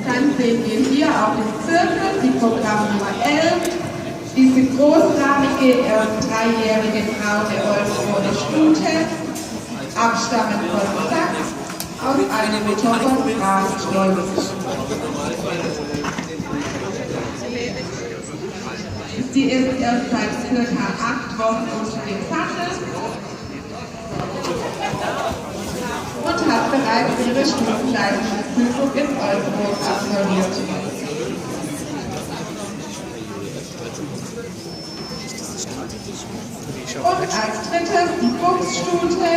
Dann sehen wir hier auf dem Zirkel die Programmnummer 11, diese großrahmige, erst 3-jährige braune Oldenburger Stute, abstammend von Sachs, aus einer Mutter von Grasstolz. Sie ist erst seit ca. 8 Wochen unter dem Sattel und hat bereits ihre Stufenleistungsprüfung in Oldenburg absolviert. Und als drittes die Fuchsstute,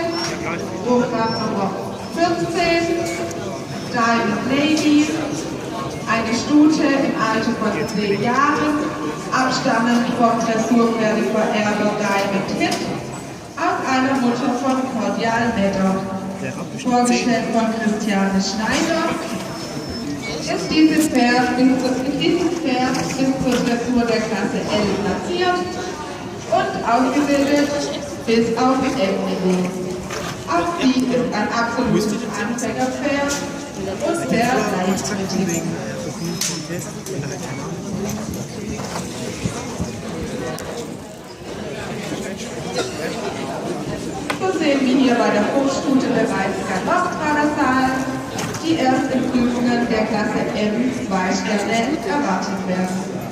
Programmnummer 14, Diamond Lady, eine Stute im Alter von 10 Jahren, abstammend vom Dressurpferdevererber Diamond Hit, aus einer Mutter von Cordial Medder, vorgestellt von Christiane Schneider. Ist dieses Pferd bis zur Dressur der Klasse L platziert und ausgebildet bis auf M-Niveau. Auch sie ist ein absolutes Anfängerpferd und sehr leichtgültig. So sehen wir hier bei der Fuchsstute bereits Galopptradersal, die ersten Prüfungen der Klasse M2 Sterne erwartet werden.